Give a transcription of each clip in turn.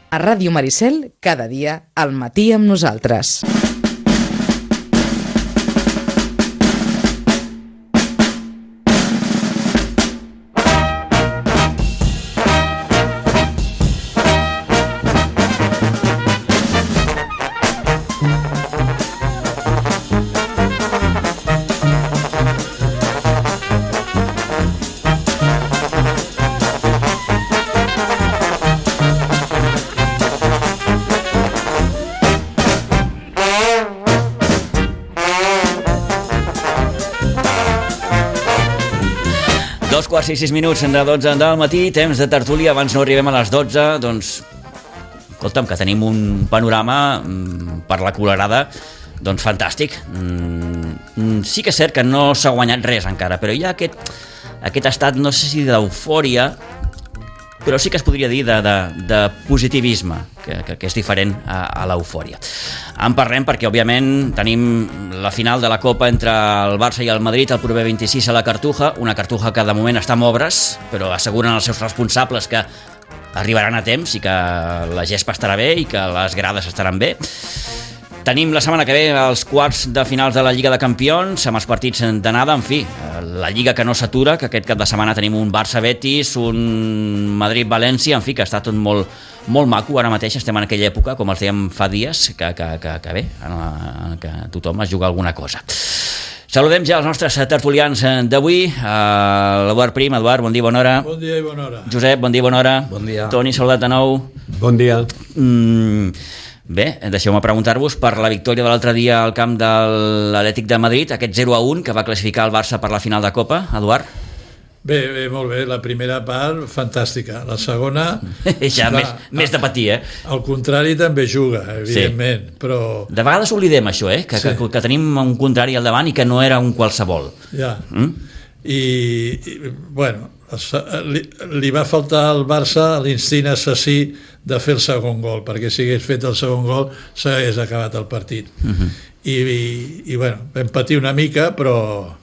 A Ràdio Maricel, cada dia, al matí amb nosaltres. Quarts i 6 minuts de 12 del matí, temps de tertúlia. Abans no arribem a les 12, doncs escolta'm, que tenim un panorama per la Colerada doncs fantàstic. Sí que és cert que no s'ha guanyat res encara, però hi ha aquest estat, no sé si d'eufòria, però sí que es podria dir de positivisme, que és diferent a l'eufòria. En parlem perquè, òbviament, tenim la final de la Copa entre el Barça i el Madrid el proper 26 a la Cartuja, una Cartuja que de moment està en obres, però asseguren els seus responsables que arribaran a temps i que la gespa estarà bé i que les grades estaran bé. Tenim la setmana que ve els quarts de finals de la Lliga de Campions, amb els partits d'anada, en fi, la Lliga que no s'atura, que aquest cap de setmana tenim un Barça-Betis, un Madrid-València, en fi, que està tot molt maco. Ara mateix estem en aquella època, com els dèiem fa dies, que bé, que tothom es juga alguna cosa. Saludem ja els nostres tertulians d'avui. L'Eduard Prim. Eduard, bon dia, bona hora. Bon dia i bona hora. Josep, bon dia, bona hora. Bon dia. Toni, saludat de nou. Bon dia. Bé, deixeu-me preguntar-vos per la victòria de l'altre dia al camp de l'Atlètic de Madrid, aquest 0-1 que va classificar el Barça per la final de Copa. Eduard? Bé, molt bé. La primera part, fantàstica. La segona... ja, més de patir, Al contrari també juga, evidentment, sí. Però... De vegades oblidem això, que tenim un contrari al davant i que no era un qualsevol. Ja. I bueno, li va faltar al Barça l'instint assassí de fer el segon gol, perquè si hagués fet el segon gol s'hagués acabat el partit. I bueno, vam patir una mica, però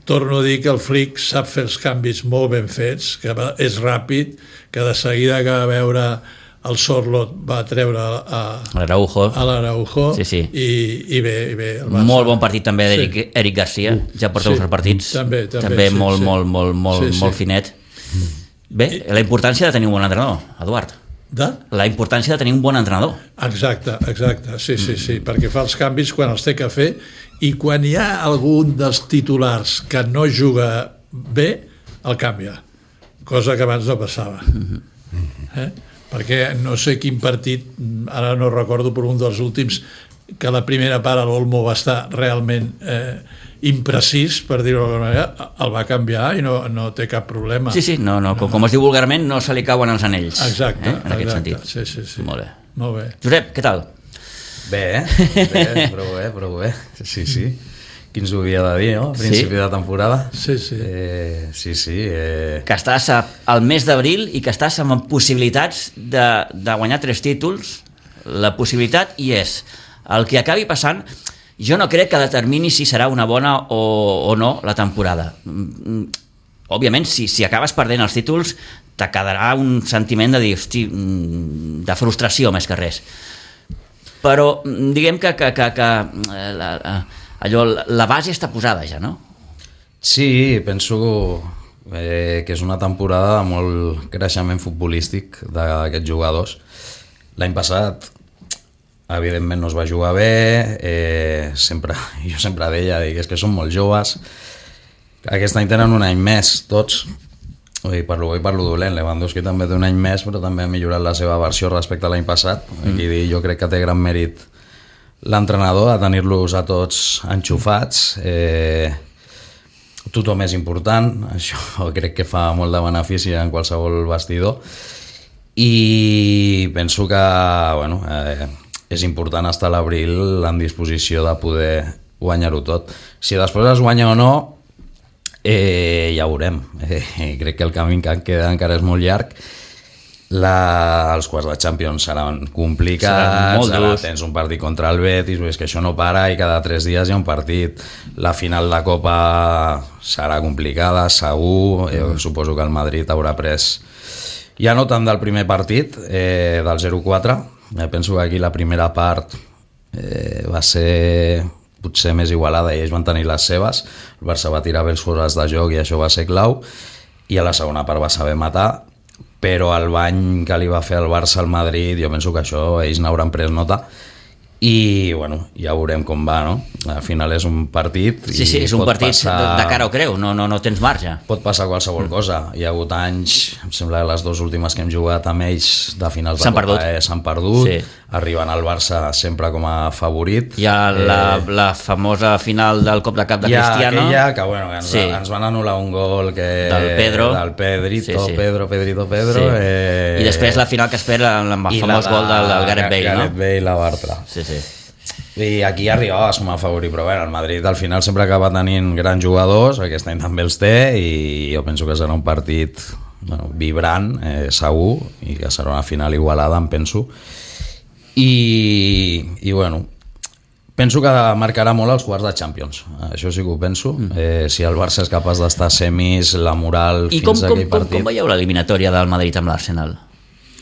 torno a dir que el Flick sap fer els canvis molt ben fets, que és ràpid, que de seguida que va veure el Sorlot va treure a l'Araujo, sí. I bé el Barça. Molt bon partit també d'Eric Garcia, ja porta uns partits també molt finet. Bé, la importància de tenir un bon entrenador, Eduard. La importància de tenir un bon entrenador. Exacte, sí, perquè fa els canvis quan els té que fer, i quan hi ha algun dels titulars que no juga bé, el canvia, cosa que abans no passava. Perquè no sé quin partit, ara no recordo, però un dels últims, que la primera part a l'Olmo va estar realment imprecís, per dir-ho d'alguna manera, el va canviar i no té cap problema. Sí, com es diu vulgarment, no se li cauen els anells. Exacte, en aquest sentit. Sí. Molt bé. Josep, què tal? Bé, prou bé. Sí. Qui ens ho havia de dir, no? A principi de temporada. Sí. Que estàs al mes d'abril i que estàs amb possibilitats de guanyar 3 títols. La possibilitat hi és. El que acabi passant, jo no crec que determini si serà una bona o no la temporada. Òbviament, si acabes perdent els títols, te quedarà un sentiment de dir, hosti, de frustració més que res. Però diguem que la base està posada ja, no? Sí, penso que és una temporada de molt creixement futbolístic d'aquests jugadors. L'any passat evidentment no es va jugar bé, jo sempre deia que són molt joves. Aquest any tenen un any més tots, per lo bo i per lo dolent. Lewandowski també té un any més, però també ha millorat la seva versió respecte a l'any passat. Aquí jo crec que té gran mèrit l'entrenador a tenir-los a tots enxufats. Tothom és important, això crec que fa molt de benefici en qualsevol vestidor, i penso que és important estar a l'abril en disposició de poder guanyar-ho tot. Si després es guanya o no, ja ho veurem. Crec que el camí que queda encara és molt llarg. Els quarts de Champions seran complicats, tens un partit contra el Betis, és que això no para i cada 3 dies hi ha un partit. La final de Copa serà complicada, segur. Jo suposo que el Madrid haurà pres Ja no tant del primer partit, del 0-4. Penso que aquí la primera part va ser potser més igualada i ells van tenir les seves. El Barça va tirar bé els fores de joc i això va ser clau, i a la segona part va saber matar, però el bany que li va fer el Barça al Madrid, jo penso que això ells n'hauran pres nota, i bueno, ja veurem com va, no? Al final és un partit sí, és un partit passar... de cara o creu, no tens marge. Pot passar qualsevol cosa. Hi ha hagut anys, em sembla que les dues últimes que hem jugat amb ells de finals de Copa s'han perdut, sí. Arriben al Barça sempre com a favorit. Hi ha la famosa final del cop de cap de Cristiano. Que bueno, ens van anul·lar un gol del Pedrito, sí. Pedro. Sí. I després la final que espera amb el famós gol del Gareth Bale, no? Gareth Bale, la Bartra. Sí. I aquí arribava com a favorit, però bueno, el Madrid al final sempre acaba tenint grans jugadors, aquest any també els té, i jo penso que serà un partit vibrant, segur, i que serà una final igualada, em penso, i bueno, penso que marcarà molt els quarts de Champions, això sí que ho penso. Si el Barça és capaç d'estar a semis, la moral fins a aquell partit. I com veieu l'eliminatòria del Madrid amb l'Arsenal?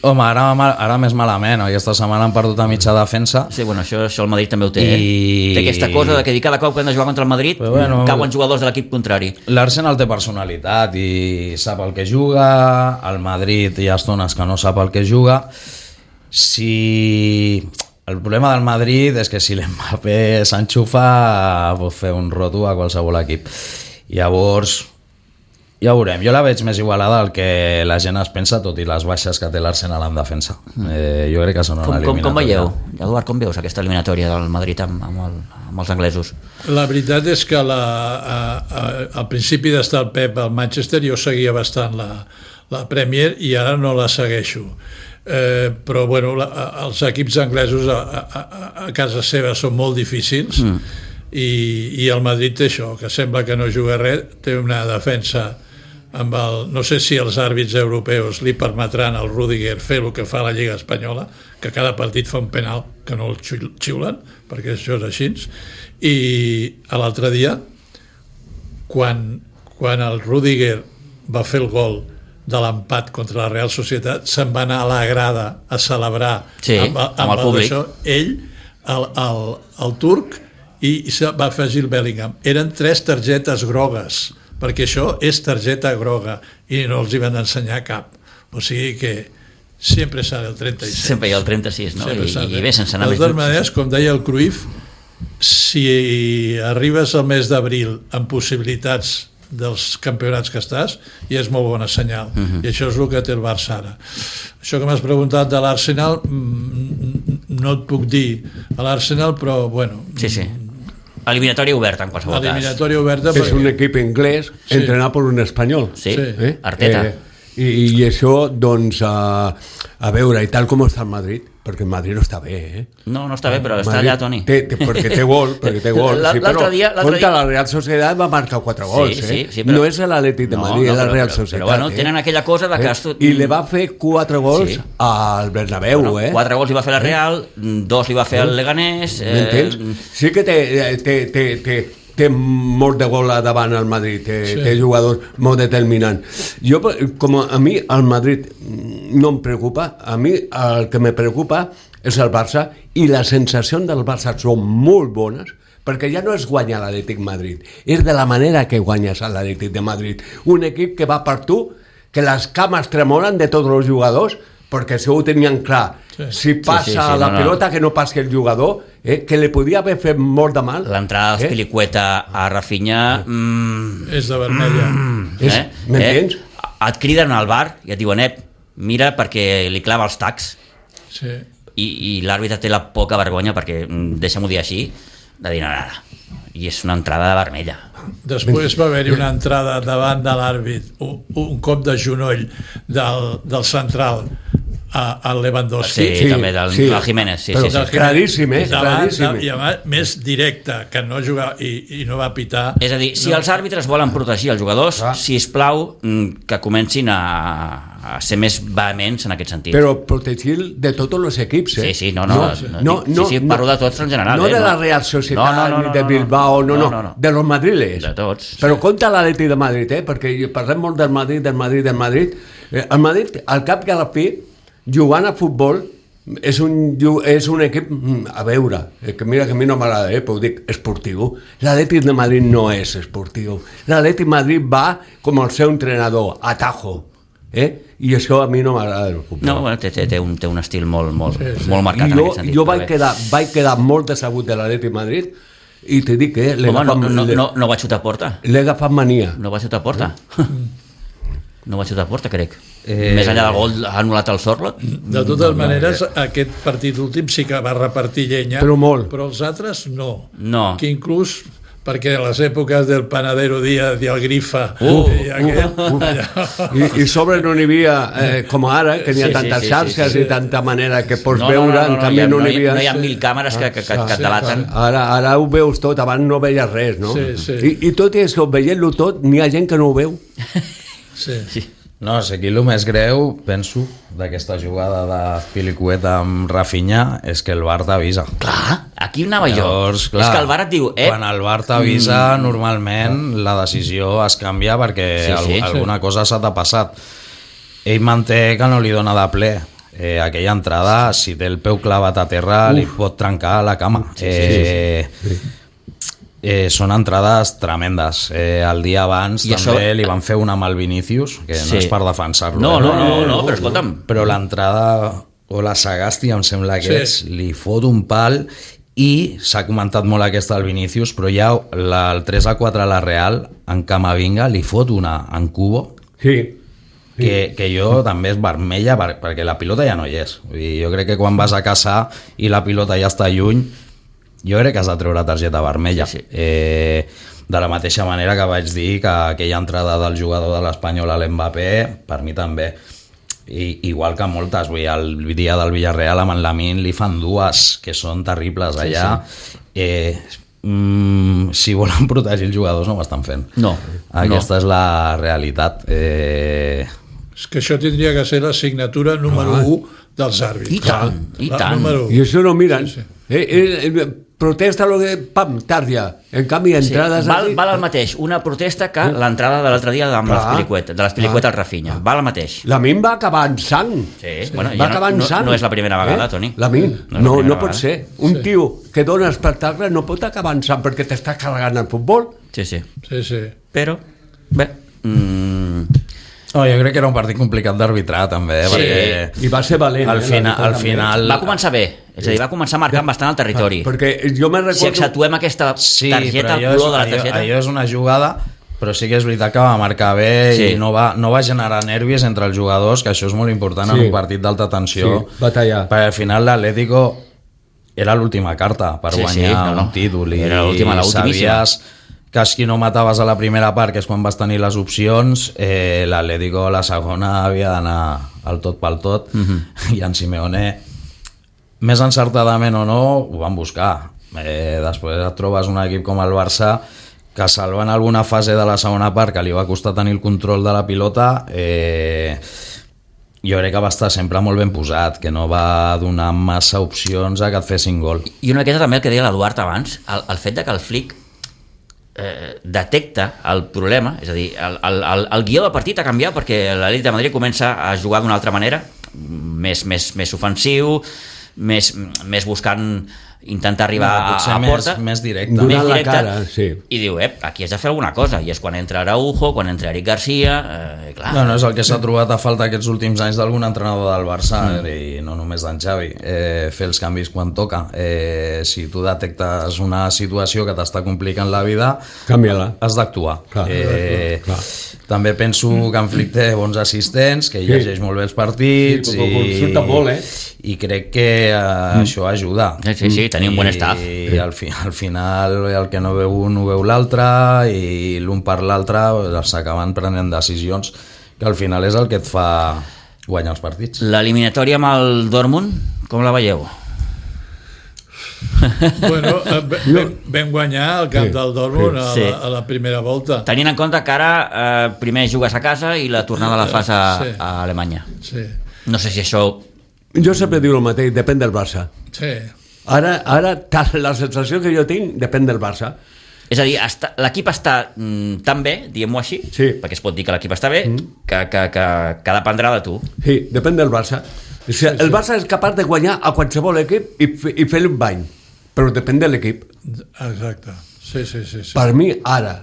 Home, ara més malament, aquesta setmana han perdut a mitja defensa. Sí, bueno, això el Madrid també ho té, Té aquesta cosa de que cada cop que han de jugar contra el Madrid cauen jugadors de l'equip contrari. L'Arsenal té personalitat i sap el que juga, el Madrid hi ha estones que no sap el que juga. El problema del Madrid és que si l'Mbappé s'enxufa pot fer un roto a qualsevol equip. Llavors ja ho veurem, jo la veig més igualada del que la gent es pensa, tot i les baixes que té l'Arsenal en defensa. Jo crec que són una eliminatòria. Com veieu, Eduard, com veus aquesta eliminatòria del Madrid amb els anglesos? La veritat és que al principi d'estar el Pep al Manchester jo seguia bastant la Premier i ara no la segueixo. Però bueno, els equips anglesos a casa seva són molt difícils i el Madrid té això, que sembla que no juga res, té una defensa amb no sé si els àrbits europeus li permetran al Rüdiger fer el que fa la Lliga Espanyola, que cada partit fa un penal que no el xiulen, perquè això és així, i l'altre dia quan el Rüdiger va fer el gol de l'empat contra la Real Societat, se'n va anar a la grada a celebrar amb el públic. Ell, el turc, i va afegir el Bellingham. Eren 3 targetes grogues, perquè això és targeta groga i no els hi van ensenyar cap. O sigui que sempre serà el 36. Sempre hi ha el 36, no? I bé, sense anar més. De totes maneres, com deia el Cruyff, si arribes al mes d'abril amb possibilitats dels campionats que estàs, ja és molt bona senyal. I això és el que té el Barça ara. Això que m'has preguntat de l'Arsenal, no et puc dir a l'Arsenal, però bueno... Sí. Eliminatòria oberta, en qualsevol cas. Eliminatòria oberta. És un equip anglès entrenat per un espanyol. Sí, Arteta. I això, doncs, a veure, i tal com està el Madrid, perquè el Madrid no està bé, No està bé, però està allà, Toni. Perquè té gol, L'altre dia... Contra la Real Societat va marcar 4 gols, Sí, però... No és l'Atlètic de Madrid, és la Real Societat. Però bueno, tenen aquella cosa de que... I li va fer 4 gols al Bernabéu, 4 gols li va fer la Real, 2 li va fer el Leganés... M'entens? Sí que té molt de gol davant al Madrid, té jugadors molt determinants. Jo, com a mi, el Madrid no em preocupa, a mi el que me preocupa és el Barça, i les sensacions del Barça són molt bones, perquè ja no és guanyar l'Atlètic Madrid, és de la manera que guanyes l'Atlètic de Madrid. Un equip que va per tu, que les cames tremolen de tots els jugadors, perquè això ho tenien clar. Si passa la pilota, que no passi el jugador, que li podia haver fet molt de mal. L'entrada d'Azpilicueta a Rafinha... És de vermella. M'entens? Et criden al bar i et diuen, mira, perquè li clava els tacs. Sí. I l'àrbitre té la poca vergonya, perquè, deixa'm-ho dir així, de dir, no. I és una entrada de vermella. Després va haver-hi una entrada davant de l'àrbit, un cop de genoll del central, al Lewandowski. Sí, també del Jiménez, sí. Claríssim, Davant, i a més directe, que no juga i no va pitar. És a dir, si els àrbitres volen protegir els jugadors, sisplau, que comencin a ser més vehements en aquest sentit. Però protegir de tots els equips, Sí, sí, parlo de tots en general. No de la Real Societat, ni de Bilbao, no, de los madriles. De tots. Però compta l'Atleti de Madrid, perquè parlem molt del Madrid. El Madrid, al cap i a la fi, jugant a futbol, és un equip, a veure, que mira que a mi no m'agrada, però ho dic, esportiu. L'Atleti de Madrid no és esportiu. L'Atleti de Madrid va com el seu entrenador, a tajo. I això a mi no m'agrada el futbol. No, bueno, té un estil molt marcat en aquest sentit. Jo vaig quedar molt decebut de l'Atleti de Madrid i t'he dit que no va xutar a porta. L'he agafat mania. No va xutar a porta. No va xutar a porta, crec. Més enllà del gol ha anul·lat el Sorlot. De totes maneres, aquest partit últim sí que va repartir llenya, però molt. Però els altres no. Que inclús perquè a les èpoques del Panadero Díaz i el Grifa i sobre no n'hi havia com ara, que n'hi ha tantes xarxes i tanta manera que pots veure, en canvi no n'hi havia... No hi ha 1000 càmeres que et delaten. Ara ho veus tot, abans no veies res, no? I tot i això, veient-lo tot, n'hi ha gent que no ho veu. Sí. No, sé, aquí el més greu, penso, d'aquesta jugada de Pilicueta amb Rafinha és que el VAR t'avisa. Clar, aquí anava jo. Llavors, clar, és que el VAR et diu... Quan el VAR t'avisa, normalment la decisió es canvia perquè alguna cosa s'ha passat. Ell manté que no li dona de ple. Aquella entrada, si té el peu clavat a terra, li pot trencar la cama. Són entrades tremendes. El dia abans també li van fer una amb el Vinícius, que no és per defensar-lo. No, però escolta'm. Però l'entrada, o la Sagasti, em sembla que li fot un pal, i s'ha comentat molt aquesta del Vinícius, però ja el 3-4 a la Real, en Camavinga, li fot una en Cubo, que jo també és vermella, perquè la pilota ja no hi és. Jo crec que quan vas a caçar i la pilota ja està lluny, jo crec que has de treure targeta vermella. De la mateixa manera que vaig dir que aquella entrada del jugador de l'Espanyol a l'Mbappé, per mi també. Igual que moltes, el dia del Villarreal amb en Lamine li fan dues, que són terribles allà. Si volen protegir els jugadors no ho estan fent. Aquesta és la realitat. És que això tindria que ser la signatura número 1 dels àrbitres. I tant. I això no miren. Protesta lo que tardia. En canvi, entrades... Val el mateix una protesta que l'entrada de l'altre dia de les Pilicuetes al Rafinha. Val el mateix. Lamine va acabar en sang. Va acabar en sang. No és la primera vegada, Toni. Lamine, no pot ser. Un tio que dona espectacle no pot acabar en sang perquè t'està carregant el futbol. Sí. Però, bé... Jo crec que era un partit complicat d'arbitrar també, perquè i va ser valent. Al final va començar bé, és a dir, va començar marcant bastant el territori. Perquè jo me'n recordo... Si accentuem aquesta targeta, el color de la targeta... Allò és una jugada, però sí que és veritat que va marcar bé i no va generar nervis entre els jugadors, que això és molt important en un partit d'alta tensió. Batallar. Perquè al final l'Atlético era l'última carta per guanyar un títol i sabies que si no mataves a la primera part, que és quan vas tenir les opcions, l'Atlético a la segona havia d'anar al tot pel tot, i en Simeone, més encertadament o no, ho van buscar. Després et trobes un equip com el Barça que salva en alguna fase de la segona part que li va costar tenir el control de la pilota, jo crec que va estar sempre molt ben posat, que no va donar massa opcions a que et fessin gol. I una miqueta també el que deia l'Eduard abans, el fet de que el Flick detecta el problema, és a dir, el guió del partit ha canviat perquè l'Atlètic de Madrid comença a jugar d'una altra manera, més ofensiu, més buscant intentar arribar a porta, més directe, donant la cara, i diu, aquí has de fer alguna cosa, i és quan entra Araujo, quan entra Eric Garcia, clar. No, és el que s'ha trobat a falta aquests últims anys d'algun entrenador del Barça, i no només d'en Xavi, fer els canvis quan toca. Si tu detectes una situació que t'està complicant la vida, canvia-la, has d'actuar. També penso que en Flick té bons assistents, que llegeix molt bé els partits, i crec que això ajuda. Sí, tenir un bon staff. I al final el que no veu un ho veu l'altre, i l'un per l'altre s'acaben prenent decisions que al final és el que et fa guanyar els partits. L'eliminatòria amb el Dortmund, com la veieu? Bueno, vam guanyar el camp del Dortmund a la primera volta. Tenint en compte que ara primer jugues a casa i la tornada la fas a Alemanya. Sí. No sé si això... Jo sempre dic el mateix, depèn del Barça. Sí. Ara la sensació que jo tinc depèn del Barça. És a dir, l'equip està tan bé, diguem-ho així, perquè es pot dir que l'equip està bé, que dependrà de tu. Sí, depèn del Barça. O sigui, el Barça és capaç de guanyar a qualsevol equip i fer-li un bany, però depèn de l'equip. Exacte. Sí. Per mi, ara.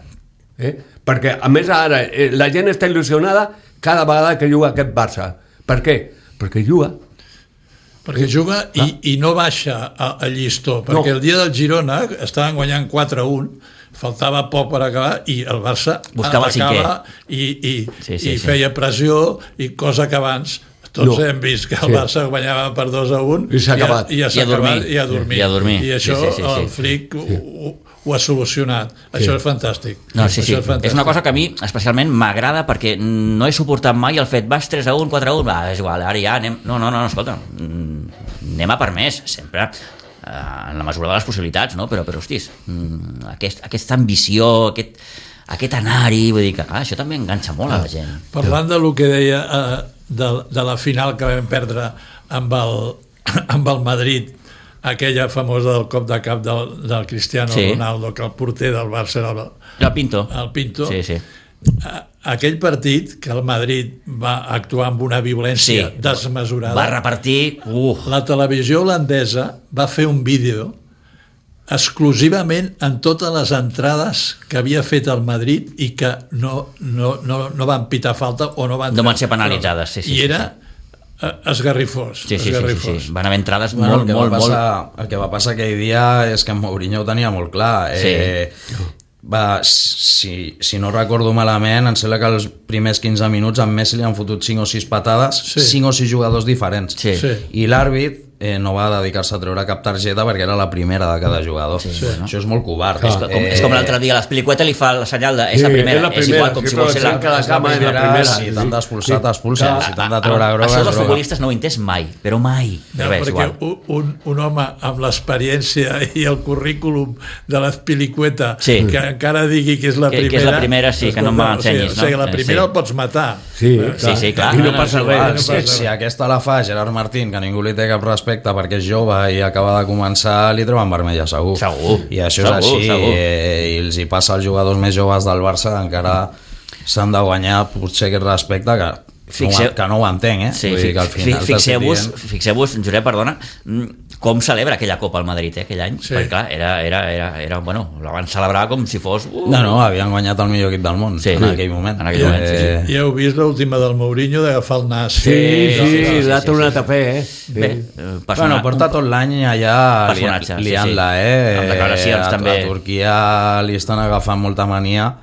Perquè, a més, ara la gent està il·lusionada cada vegada que juga aquest Barça. Per què? Perquè juga. Perquè juga i no baixa a llistó, perquè el dia del Girona estaven guanyant 4-1, faltava poc per acabar i el Barça buscava el cinquè i feia pressió, i cosa que abans tots hem vist que el Barça guanyava per 2-1 i s'ha acabat, i a dormir. I això el Flick ho ha solucionat. Això és fantàstic. És una cosa que a mi especialment m'agrada, perquè no he suportat mai el fet vas 3-1, 4-1, és igual, ara ja anem... No, escolta, anem a per més, sempre en la mesura de les possibilitats, no? Però hostis, aquesta ambició, aquest anar-hi, vull dir que això també enganxa molt a la gent. Parlant del que deia de la final que vam perdre amb el Madrid, aquella famosa del cop de cap del Cristiano Ronaldo, que el porter del Barça era el Pinto. Sí. Aquell partit que el Madrid va actuar amb una violència desmesurada, va repartir... La televisió holandesa va fer un vídeo exclusivament en totes les entrades que havia fet el Madrid i que no van pitar falta o no van ser penalitzades. I era esgarrifós. Sí. Van haver entrades molt... El que va passar aquell dia és que en Mourinho ho tenia molt clar. Si no recordo malament, em sembla que els primers 15 minuts en Messi li han fotut 5 o 6 patades, 5 o 6 jugadors diferents. I l'àrbit no va dedicar-se a treure cap targeta perquè era la primera de cada jugador. Això és molt covard. És com l'altre dia, l'Espilicueta li fa la senyal de és la primera, és igual, com si vol ser la primera. Si t'han d'expulsar, t'expulsen. Si t'han de treure groga, això dels futbolistes no ho he entès mai, però mai. Perquè un home amb l'experiència i el currículum de l'Espilicueta que encara digui que és la primera... Que és la primera, sí, que no m'ensenyis. O sigui, la primera el pots matar. Sí, clar. I no passa res. Si aquesta la fa Gerard Martín, que ningú li té cap respecte perquè és jove i acaba de començar, li treuen vermella segur. I això és així, i els hi passa als jugadors més joves del Barça, encara s'han de guanyar potser aquest respecte que no ho entenc, Fixeu-vos, Josep, perdona, com celebra aquella Copa al Madrid aquell any, perquè clar, era bueno, la van celebrar com si fos... No, havien guanyat el millor equip del món en aquell moment. Ja heu vist l'última del Mourinho d'agafar el nas. Sí, l'ha tornat a fer, Bé, porta tot l'any allà liant-la, amb declaracions també. A Turquia li estan agafant molta mania.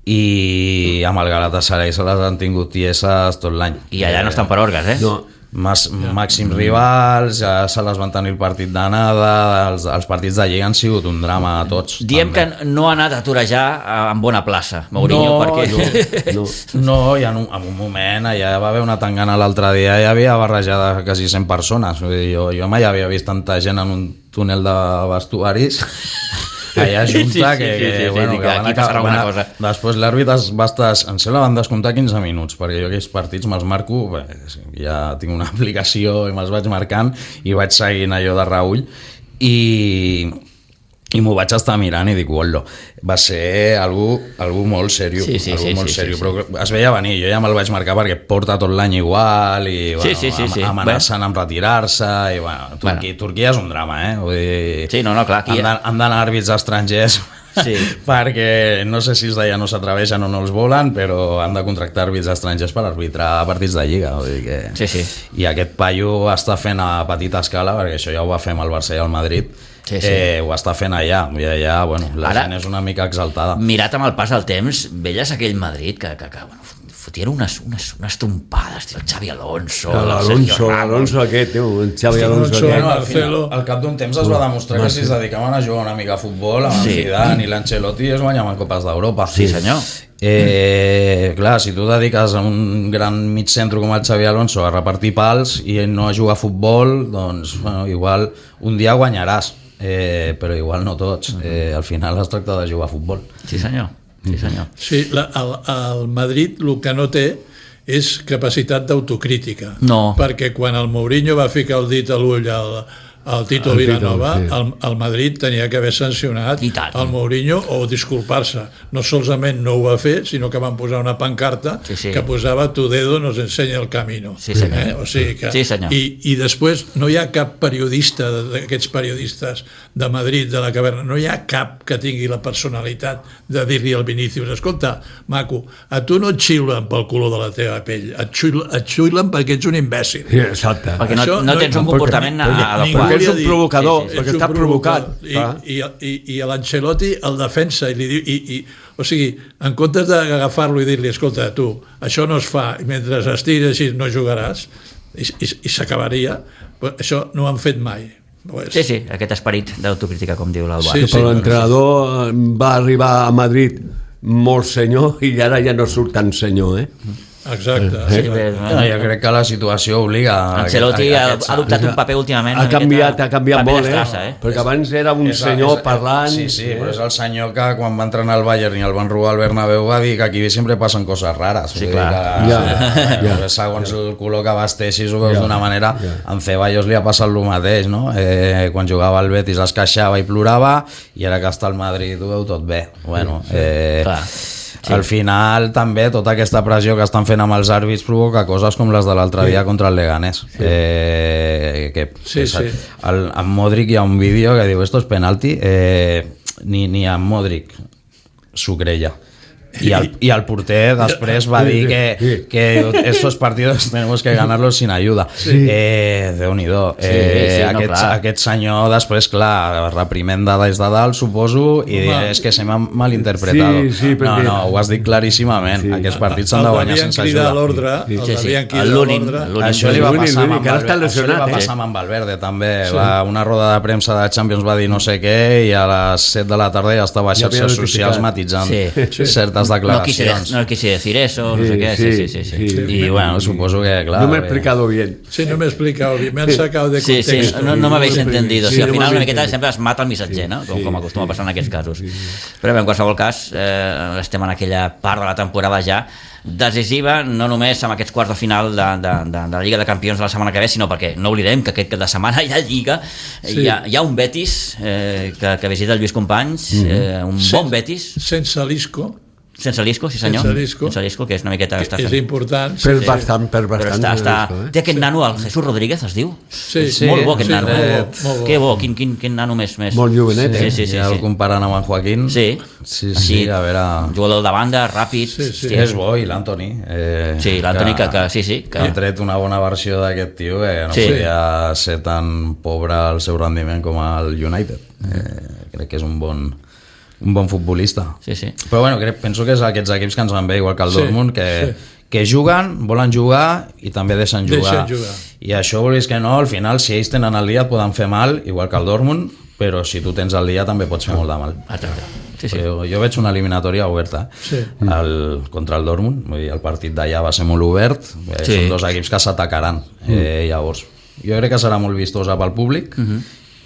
I amb el Galatasaray se les han tingut tieses tot l'any. I allà no estan per orgues, No. Màxims rivals, ja se les van tenir el partit d'anada, els partits de Lliga han sigut un drama a tots. Diem que no ha anat a torejar en bona plaça, Mourinho, perquè... No, i en un moment allà va haver una tangana l'altre dia, hi havia barrejada quasi 100 persones. Jo mai havia vist tanta gent en un túnel de vestuaris allà junta que van acabar. Després l'àrbit va estar, em sembla, van descomptar 15 minuts, perquè jo aquells partits me'ls marco, ja tinc una aplicació i me'ls vaig marcant i vaig seguint allò de reull i m'ho vaig estar mirant i dic, uolo, va ser algú molt seriós, però es veia venir, jo ja me'l vaig marcar perquè porta tot l'any igual i amenacen amb retirar-se i Turquia és un drama, vull dir, han d'anar àrbits estrangers perquè no sé si els d'allà no s'atreveixen o no els volen, però han de contractar àrbits estrangers per arbitrar partits de Lliga, vull dir que... I aquest paio està fent a petita escala, perquè això ja ho va fer amb el Barça i el Madrid, ho està fent allà, i allà la gent és una mica exaltada. Mirat amb el pas del temps, veies aquell Madrid que fotien unes trompades, tio, el Xavi Alonso, L'Alonso aquest, el Xavi Alonso Alonso, aquest. Marcelo. Al cap d'un temps es va demostrar que si es dedicaven a jugar una mica a futbol, amb el Zidane i l'Ancelotti es guanyaven copes d'Europa. Sí, senyor. Clar, si tu dediques a un gran mig centre com el Xavi Alonso a repartir pals i no a jugar a futbol, doncs bueno, igual un dia guanyaràs, però igual no tots. Al final es tracta de jugar a futbol. Sí, senyor. Sí, senyor. Sí, el Madrid el que no té és capacitat d'autocrítica. No. Perquè quan el Mourinho va ficar el dit a l'ull al Tito Vilanova, el Madrid tenia que haver sancionat el Mourinho o disculpar-se. No solament no ho va fer, sinó que van posar una pancarta que posava "Tu dedo nos enseña el camino". Sí, senyor. O sigui que, sí, senyor. I després no hi ha cap periodista d'aquests periodistes de Madrid, de la caverna, no hi ha cap que tingui la personalitat de dir-li al Vinícius: escolta, maco, a tu no et xiulen pel color de la teva pell, et xiulen perquè ets un imbècil. Sí, exacte. Perquè no tens un comportament adequat. Perquè és un provocador, perquè està provocat. I a l'Ancelotti el defensa i li diu... O sigui, en comptes d'agafar-lo i dir-li: escolta, tu, això no es fa, i mentre estiguis així no jugaràs, i s'acabaria, això no ho han fet mai. Sí, aquest esperit d'autocrítica, com diu l'Albert. Però l'entrenador va arribar a Madrid molt senyor i ara ja no surt tan senyor, Exacte. Jo crec que la situació obliga... Ancelotti ha adoptat un paper últimament... Ha canviat molt, perquè abans era un senyor parlant... Sí, però és el senyor que quan va entrenar al Bayern i el van robar al Bernabéu va dir que aquí sempre passen coses rares. Sí, clar. Segons el color que vesteixis ho veus d'una manera. En Ceballos li ha passat el mateix, no? Quan jugava al Betis es queixava i plorava, i ara que està al Madrid ho veu tot bé. Bueno, clar. Sí. Al final també tota aquesta pressió que estan fent amb els àrbits provoca coses com les de l'altre dia contra el Leganés. En Modric hi ha un vídeo que diu: esto es penalti, ni en Modric s'ho creia. Y al porter després va dir que estos partidos tenemos que ganarlos sin ayuda. Déu-n'hi-do. Aquest senyor després, clar, reprimenda des de dalt, suposo, i és que se m'ha malinterpretat. No, ho has dit claríssimament. Aquests partits s'han de guanyar sense ajuda. Això li va passar amb Valverde també. Una roda de premsa de Champions va dir no sé què i a les 7 de la tarda ja estava a xarxes socials matitzant certes declaracions. No quise decir eso, no sé qué. Sí. Y bueno, supongo que, claro. No me he explicado bien. Sí, no me he explicado bien. Me han sacado de contexto. Sí, no m'habéis entendido. Sí, al final una miqueta sempre es mata el missatger, no? Com acostuma a passar en aquests casos. Però bé, en qualsevol cas, estem en aquella part de la temporada ja decisiva, no només amb aquests quarts de final de la Lliga de Campions de la setmana que ve, sinó perquè no oblidem que aquest cap de setmana hi ha Lliga, hi ha un Betis que visita el Lluís Companys, un bon Betis sense l'Isco. Sense l'Isco, sí senyor. Sense l'Isco, que és una miqueta... És important. Per bastant. Té aquest nano, el Jesús Rodríguez, es diu? Sí. Molt bo aquest nano. Que bo, quin nano més. Molt jovenet, Sí. Ja el comparant amb en Joaquín. Sí, a veure... Jugador de banda, ràpid. És bo, i l'Antoni. Sí, l'Antoni que han tret una bona versió d'aquest tio que no podia ser tan pobre el seu rendiment com el United. Crec que és un bon futbolista. Sí. Però bueno, penso que és aquests equips que ens van bé, igual que el Dortmund, que juguen, volen jugar i també deixen jugar. I això vols que no, al final, si ells tenen el dia et poden fer mal, igual que el Dortmund, però si tu tens el dia també pots fer molt de mal. Jo veig una eliminatòria oberta contra el Dortmund, vull dir, el partit d'allà va ser molt obert, són dos equips que s'atacaran. Llavors, jo crec que serà molt vistosa pel públic,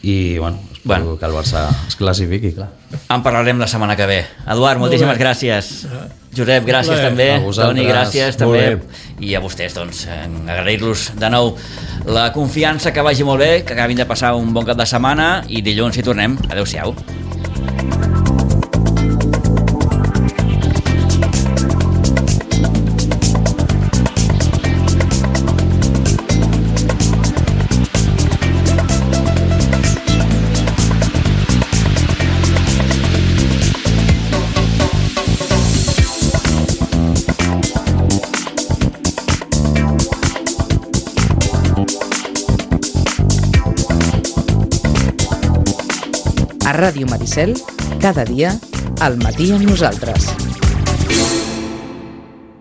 i espero que el Barça es classifiqui, clar. En parlarem la setmana que ve. Eduard, moltíssimes gràcies. Josep, gràcies també. Toni, gràcies també. I a vostès, doncs, agrair-los de nou la confiança, que vagi molt bé, que acabin de passar un bon cap de setmana i dilluns hi tornem. Adéu-siau. A Ràdio Maricel, cada dia, al matí amb nosaltres.